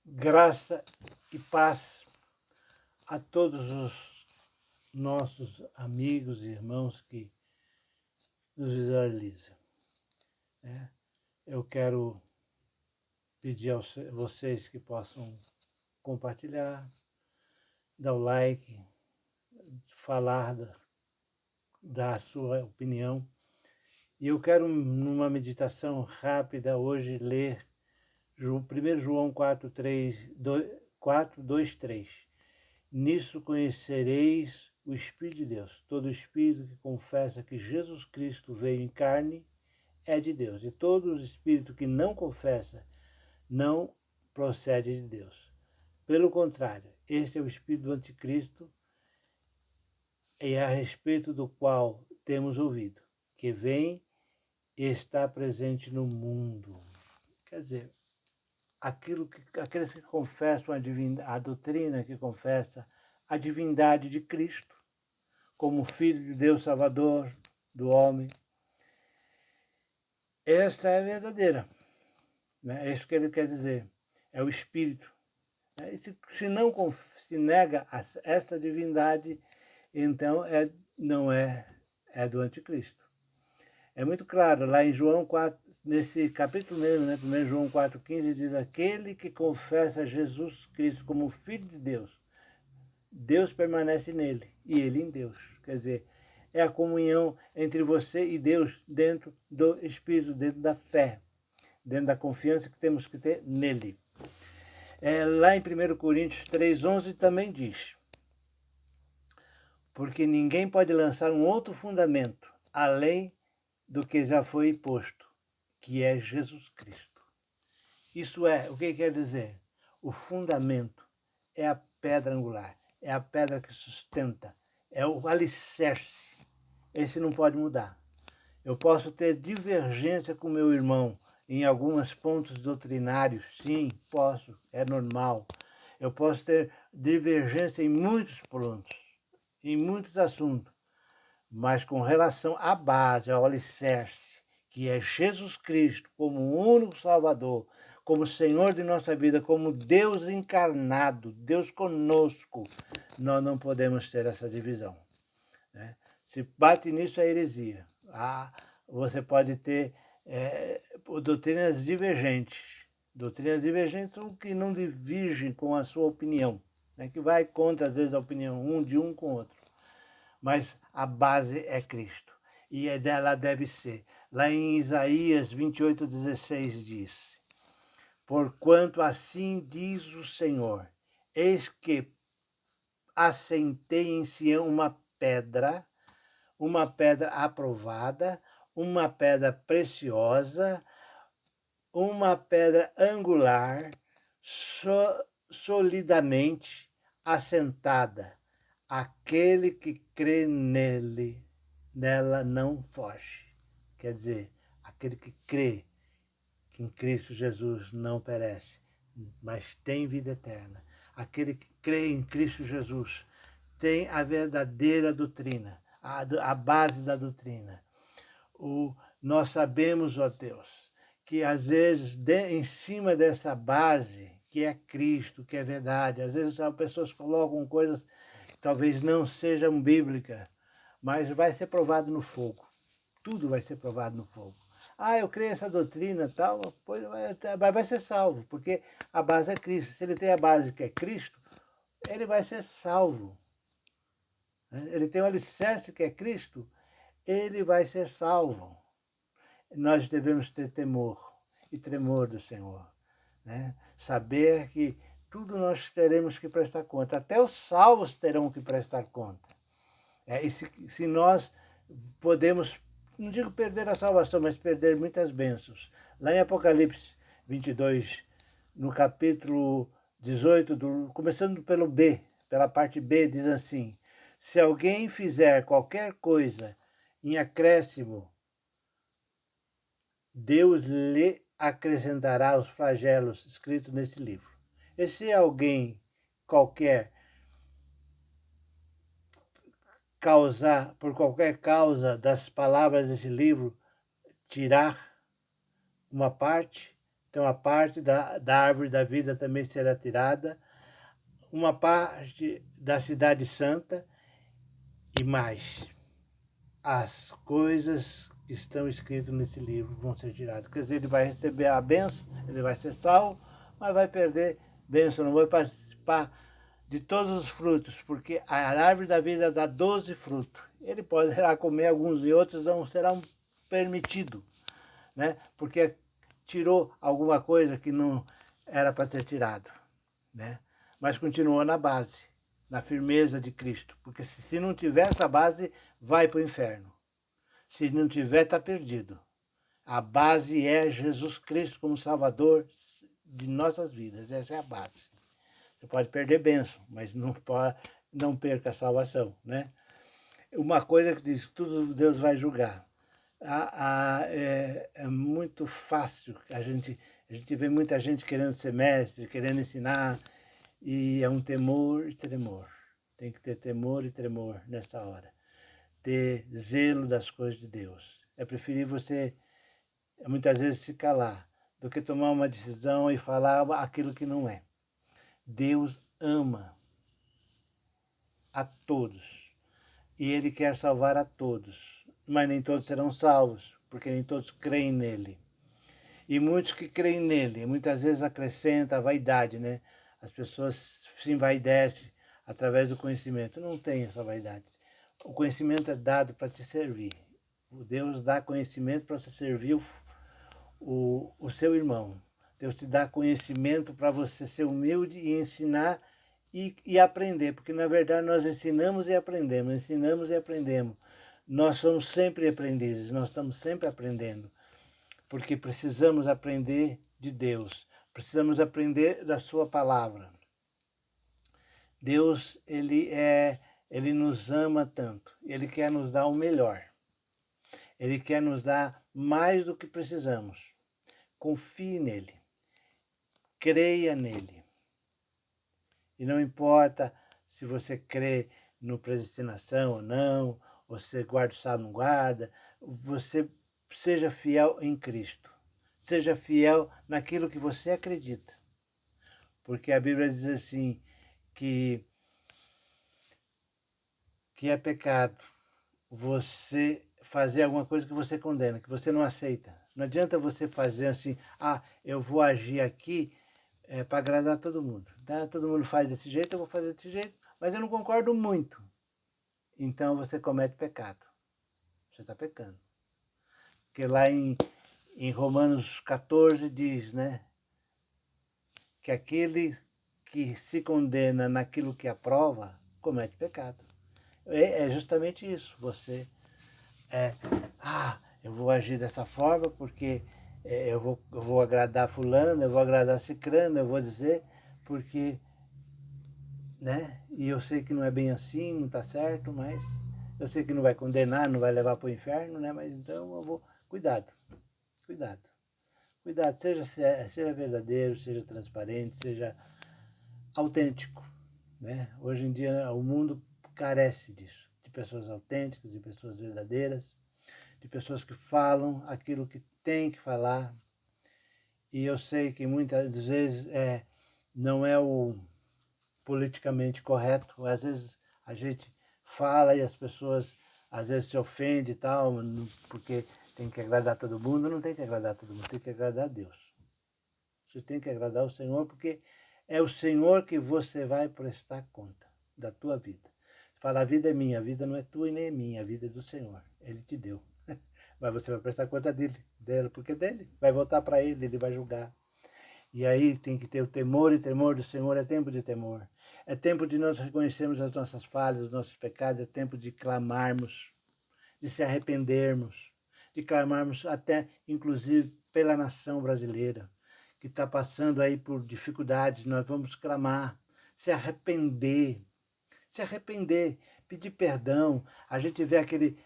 Graça e paz a todos os nossos amigos e irmãos que nos visualizam. Eu quero pedir a vocês que possam compartilhar, dar o like, falar da sua opinião. E eu quero, numa meditação rápida, hoje ler 1 João 4, 2, 3. Nisso conhecereis o Espírito de Deus. Todo espírito que confessa que Jesus Cristo veio em carne é de Deus. E todo espírito que não confessa não procede de Deus. Pelo contrário, este é o espírito do anticristo, e a respeito do qual temos ouvido, que vem e está presente no mundo. Quer dizer, aqueles que confessam a doutrina que confessa a divindade de Cristo, como Filho de Deus Salvador do homem, essa é a verdadeira. É isso que ele quer dizer. É o Espírito. E se nega essa divindade, então não é do anticristo. É muito claro, lá em João 4, nesse capítulo mesmo, 1 João 4,15, diz: aquele que confessa Jesus Cristo como Filho de Deus, Deus permanece nele e ele em Deus. Quer dizer, é a comunhão entre você e Deus dentro do Espírito, dentro da fé, dentro da confiança que temos que ter nele. Lá em 1 Coríntios 3,11 também diz: porque ninguém pode lançar um outro fundamento além do que já foi posto, que é Jesus Cristo. Isso é, o que quer dizer? O fundamento é a pedra angular, é a pedra que sustenta, é o alicerce. Esse não pode mudar. Eu posso ter divergência com meu irmão em alguns pontos doutrinários, sim, posso, é normal. Eu posso ter divergência em muitos pontos, em muitos assuntos, mas com relação à base, ao alicerce, que é Jesus Cristo como o único Salvador, como Senhor de nossa vida, como Deus encarnado, Deus conosco, nós não podemos ter essa divisão. Se bate nisso, é heresia. Você pode ter doutrinas divergentes. Doutrinas divergentes são que não divergem com a sua opinião, que vai contra, às vezes, a opinião de um com o outro. Mas a base é Cristo. E dela deve ser. Lá em Isaías 28,16 diz: porquanto assim diz o Senhor, eis que assentei em Sião uma pedra aprovada, uma pedra preciosa, uma pedra angular, solidamente assentada. Aquele que crê nela não foge. Quer dizer, aquele que crê que em Cristo Jesus não perece, mas tem vida eterna. Aquele que crê em Cristo Jesus tem a verdadeira doutrina, a base da doutrina. Nós sabemos, ó Deus, que às vezes em cima dessa base, que é Cristo, que é verdade, às vezes as pessoas colocam coisas que talvez não sejam bíblicas, mas vai ser provado no fogo. Tudo vai ser provado no fogo. Eu creio nessa doutrina tal, pois vai ser salvo, porque a base é Cristo. Se ele tem a base que é Cristo, ele vai ser salvo. Ele tem o alicerce que é Cristo, ele vai ser salvo. Nós devemos ter temor e tremor do Senhor. Saber que tudo nós teremos que prestar conta. Até os salvos terão que prestar conta. E se nós podemos, não digo perder a salvação, mas perder muitas bênçãos. Lá em Apocalipse 22, no capítulo 18, começando pelo B, pela parte B, diz assim: se alguém fizer qualquer coisa em acréscimo, Deus lhe acrescentará os flagelos escritos nesse livro. E se alguém qualquer causar, por qualquer causa das palavras desse livro, tirar uma parte, Então a parte da árvore da vida também será tirada, uma parte da cidade santa e mais. As coisas que estão escritas nesse livro vão ser tiradas. Quer dizer, ele vai receber a bênção, ele vai ser salvo, mas vai perder bênção, não vai participar de todos os frutos, porque a árvore da vida dá 12 frutos. Ele poderá comer alguns e outros não serão permitidos, né? Porque tirou alguma coisa que não era para ter tirado, né? Mas continuou na base, na firmeza de Cristo, porque se não tiver essa base, vai para o inferno. Se não tiver, está perdido. A base é Jesus Cristo como Salvador de nossas vidas, essa é a base. Você pode perder bênção, mas não perca a salvação, né? Uma coisa que diz que tudo Deus vai julgar. É muito fácil, a gente vê muita gente querendo ser mestre, querendo ensinar, e é um temor e tremor. Tem que ter temor e tremor nessa hora. Ter zelo das coisas de Deus. É preferível você, muitas vezes, se calar, do que tomar uma decisão e falar aquilo que não é. Deus ama a todos. E Ele quer salvar a todos. Mas nem todos serão salvos, porque nem todos creem nele. E muitos que creem nele, muitas vezes acrescenta a vaidade, né? As pessoas se envaidecem através do conhecimento. Não tem essa vaidade. O conhecimento é dado para te servir. O Deus dá conhecimento para você servir o seu irmão. Deus te dá conhecimento para você ser humilde e ensinar e aprender, porque na verdade nós ensinamos e aprendemos. Nós somos sempre aprendizes, nós estamos sempre aprendendo, porque precisamos aprender de Deus, precisamos aprender da sua palavra. Deus, ele nos ama tanto, ele quer nos dar o melhor, ele quer nos dar mais do que precisamos. Confie nele, creia nele. E não importa se você crê no predestinação ou não, ou você guarda o sábado ou não guarda, você seja fiel em Cristo. Seja fiel naquilo que você acredita. Porque a Bíblia diz assim, que é pecado você fazer alguma coisa que você condena, que você não aceita. Não adianta você fazer assim, eu vou agir aqui para agradar todo mundo. Tá? Todo mundo faz desse jeito, eu vou fazer desse jeito, mas eu não concordo muito. Então você comete pecado. Você está pecando. Porque lá em Romanos 14 diz, né, que aquele que se condena naquilo que aprova, comete pecado. É justamente isso. Você eu vou agir dessa forma porque eu vou agradar fulano, eu vou agradar cicrano, eu vou dizer, porque, né? E eu sei que não é bem assim, não está certo, mas eu sei que não vai condenar, não vai levar para o inferno, né? Mas então eu vou, cuidado, seja verdadeiro, seja transparente, seja autêntico, né? Hoje em dia o mundo carece disso, de pessoas autênticas, de pessoas verdadeiras, de pessoas que falam aquilo que tem que falar. E eu sei que muitas vezes não é o politicamente correto. Às vezes a gente fala e as pessoas às vezes se ofendem e tal, porque tem que agradar todo mundo. Não tem que agradar todo mundo, tem que agradar a Deus. Você tem que agradar o Senhor, porque é o Senhor que você vai prestar conta da tua vida. Você fala, a vida é minha, a vida não é tua e nem é minha, a vida é do Senhor. Ele te deu. Mas você vai prestar conta dela, porque é dele. Vai voltar para ele, ele vai julgar. E aí tem que ter o temor e tremor do Senhor, é tempo de temor. É tempo de nós reconhecermos as nossas falhas, os nossos pecados, é tempo de clamarmos, de se arrependermos, de clamarmos até, inclusive, pela nação brasileira, que está passando aí por dificuldades. Nós vamos clamar, se arrepender, pedir perdão. A gente vê aquele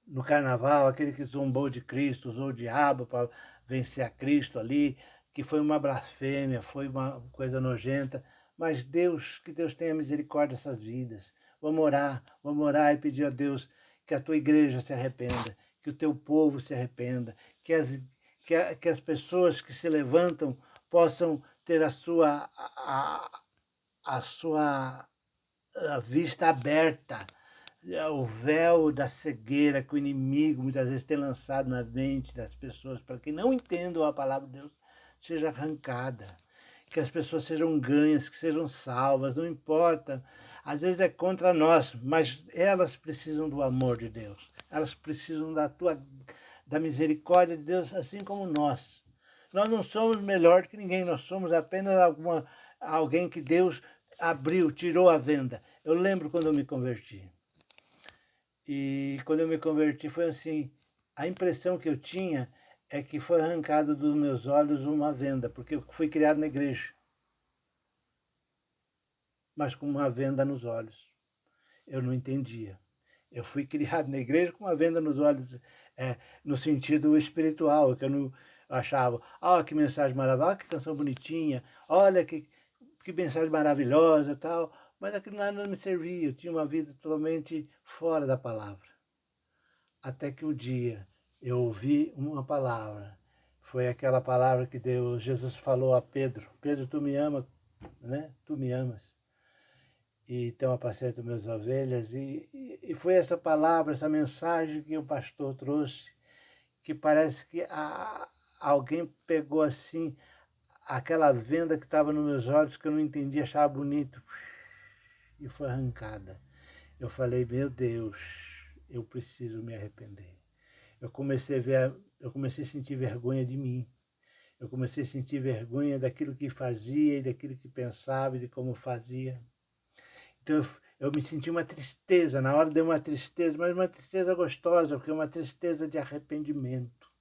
no carnaval, aquele que zombou de Cristo, usou o diabo para vencer a Cristo ali, que foi uma blasfêmia, foi uma coisa nojenta. Mas que Deus tenha misericórdia dessas vidas. Vamos orar e pedir a Deus que a tua igreja se arrependa, que o teu povo se arrependa, que as pessoas que se levantam possam ter a sua a vista aberta, o véu da cegueira que o inimigo muitas vezes tem lançado na mente das pessoas para que não entendam a palavra de Deus seja arrancada, que as pessoas sejam ganhas, que sejam salvas, não importa. Às vezes é contra nós, mas elas precisam do amor de Deus. Elas precisam da misericórdia de Deus, assim como nós. Nós não somos melhor que ninguém, nós somos apenas alguém que Deus abriu, tirou a venda. Eu lembro quando eu me converti. E quando eu me converti foi assim, a impressão que eu tinha é que foi arrancado dos meus olhos uma venda, porque eu fui criado na igreja, mas com uma venda nos olhos. Eu não entendia. Eu fui criado na igreja com uma venda nos olhos, no sentido espiritual, que eu não achava, que mensagem maravilhosa, que canção bonitinha, olha que mensagem maravilhosa e tal, mas aquilo nada não me servia, eu tinha uma vida totalmente fora da palavra. Até que um dia eu ouvi uma palavra, foi aquela palavra que Jesus falou a Pedro, Pedro, tu me amas, né? Tu me amas. E então apacento minhas ovelhas, e foi essa palavra, essa mensagem que o pastor trouxe, que parece que alguém pegou assim, aquela venda que estava nos meus olhos, que eu não entendia, achava bonito, e foi arrancada. Eu falei, meu Deus, eu preciso me arrepender. Eu comecei a sentir vergonha de mim. Eu comecei a sentir vergonha daquilo que fazia e daquilo que pensava e de como fazia. Então eu me senti uma tristeza, na hora deu uma tristeza, mas uma tristeza gostosa, porque é uma tristeza de arrependimento.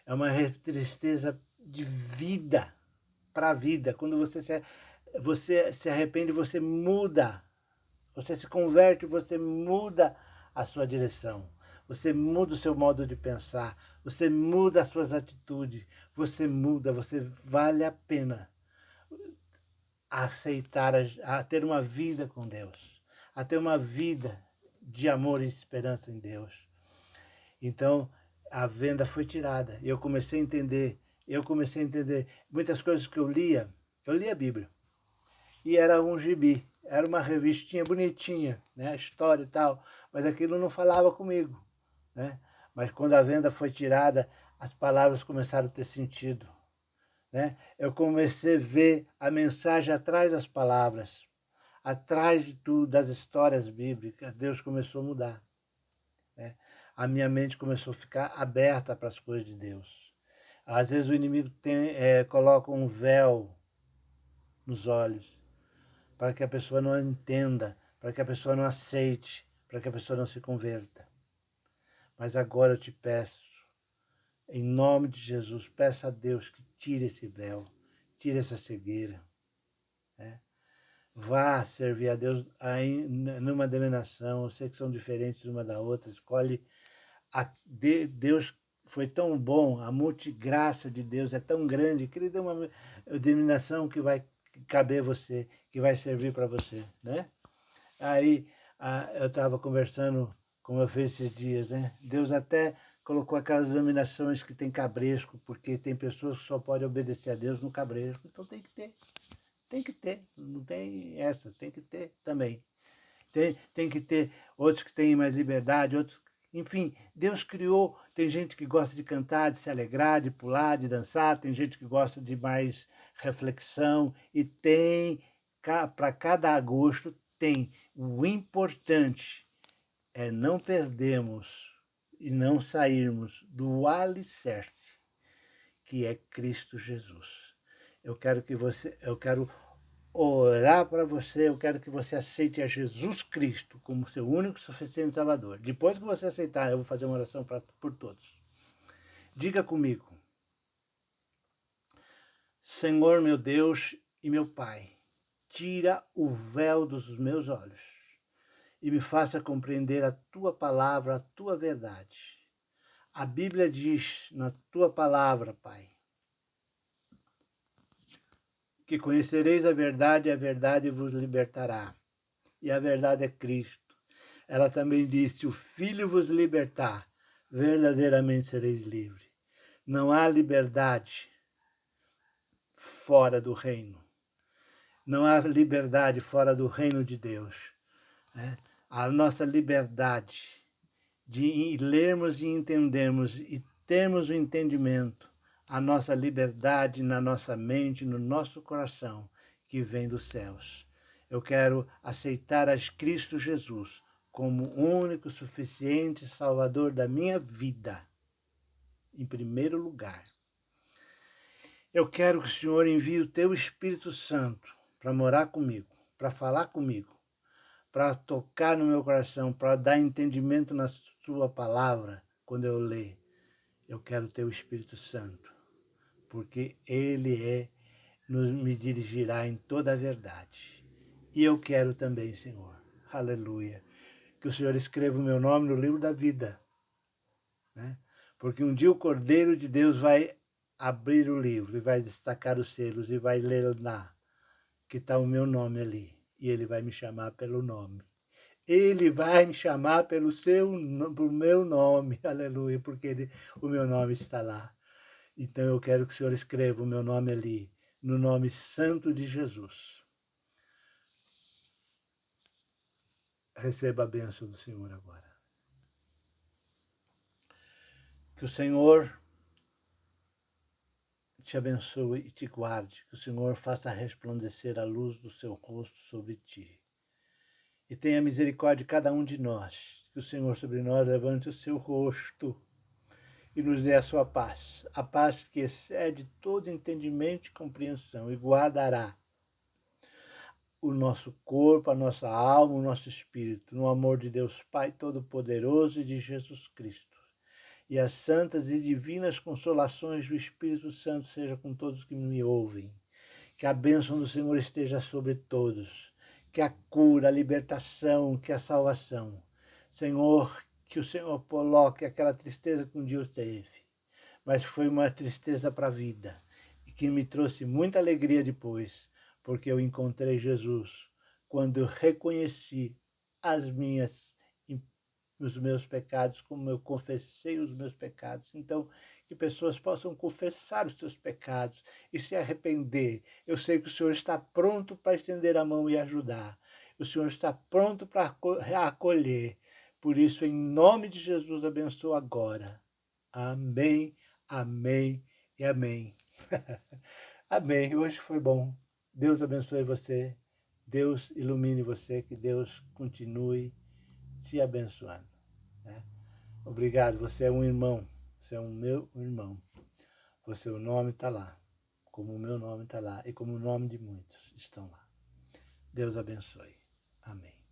É uma tristeza de vida, para a vida. Quando você se arrepende, você muda. Você se converte, você muda a sua direção. Você muda o seu modo de pensar. Você muda as suas atitudes. Você muda, você vale a pena aceitar, a ter uma vida com Deus, a ter uma vida de amor e esperança em Deus. Então, a venda foi tirada. Eu comecei a entender muitas coisas que eu lia a Bíblia, e era um gibi, era uma revistinha bonitinha, né, história e tal, mas aquilo não falava comigo, né? Mas quando a venda foi tirada, as palavras começaram a ter sentido, né? Eu comecei a ver a mensagem atrás das palavras, atrás de tudo, das histórias bíblicas. Deus começou a mudar, né? A minha mente começou a ficar aberta para as coisas de Deus. Às vezes o inimigo coloca um véu nos olhos, para que a pessoa não entenda, para que a pessoa não aceite, para que a pessoa não se converta. Mas agora eu te peço, em nome de Jesus, peça a Deus que tire esse véu, tire essa cegueira, né? Vá servir a Deus aí numa denominação, eu sei que são diferentes uma da outra, escolhe. Deus foi tão bom, a multigraça de Deus é tão grande que Ele deu uma denominação que vai caber você, que vai servir para você, né? Aí eu estava conversando, como eu fiz esses dias, né? Deus até colocou aquelas denominações que tem cabresco, porque tem pessoas que só podem obedecer a Deus no cabresco, então tem que ter, não tem essa, tem que ter também. Tem que ter outros que têm mais liberdade, outros. Enfim, Deus criou. Tem gente que gosta de cantar, de se alegrar, de pular, de dançar. Tem gente que gosta de mais reflexão. E tem, para cada gosto, tem. O importante é não perdermos e não sairmos do alicerce, que é Cristo Jesus. Eu quero orar para você, eu quero que você aceite a Jesus Cristo como seu único e suficiente Salvador. Depois que você aceitar, eu vou fazer uma oração por todos. Diga comigo: Senhor meu Deus e meu Pai, tira o véu dos meus olhos e me faça compreender a tua palavra, a tua verdade. A Bíblia diz na tua palavra, Pai, que conhecereis a verdade vos libertará. E a verdade é Cristo. Ela também disse: se o Filho vos libertar, verdadeiramente sereis livres. Não há liberdade fora do reino. Não há liberdade fora do reino de Deus. Né? A nossa liberdade de lermos e entendermos e termos o entendimento, a nossa liberdade na nossa mente, no nosso coração, que vem dos céus. Eu quero aceitar a Cristo Jesus como o único, suficiente Salvador da minha vida, em primeiro lugar. Eu quero que o Senhor envie o teu Espírito Santo para morar comigo, para falar comigo, para tocar no meu coração, para dar entendimento na sua palavra quando eu ler. Eu quero o teu Espírito Santo, porque ele me dirigirá em toda a verdade. E eu quero também, Senhor, aleluia, que o Senhor escreva o meu nome no livro da vida, né? Porque um dia o Cordeiro de Deus vai abrir o livro e vai destacar os selos e vai ler lá que está o meu nome ali. E ele vai me chamar pelo nome. Ele vai me chamar pelo meu nome, aleluia, porque o meu nome está lá. Então eu quero que o Senhor escreva o meu nome ali, no nome santo de Jesus. Receba a bênção do Senhor agora. Que o Senhor te abençoe e te guarde, que o Senhor faça resplandecer a luz do seu rosto sobre ti. E tenha misericórdia de cada um de nós, que o Senhor sobre nós levante o seu rosto e nos dê a sua paz, a paz que excede todo entendimento e compreensão, e guardará o nosso corpo, a nossa alma, o nosso espírito, no amor de Deus Pai Todo-Poderoso e de Jesus Cristo. E as santas e divinas consolações do Espírito Santo sejam com todos que me ouvem. Que a bênção do Senhor esteja sobre todos. Que a cura, a libertação, que a salvação. Senhor, que o Senhor coloque aquela tristeza que um dia eu teve, mas foi uma tristeza para a vida e que me trouxe muita alegria depois, porque eu encontrei Jesus quando eu reconheci os meus pecados, como eu confessei os meus pecados. Então, que pessoas possam confessar os seus pecados e se arrepender. Eu sei que o Senhor está pronto para estender a mão e ajudar. O Senhor está pronto para acolher. Por isso, em nome de Jesus, abençoa agora. Amém, amém e amém. Amém. Hoje foi bom. Deus abençoe você. Deus ilumine você. Que Deus continue te abençoando. Né? Obrigado. Você é um irmão. Você é um meu irmão. O seu nome está lá. Como o meu nome está lá. E como o nome de muitos estão lá. Deus abençoe. Amém.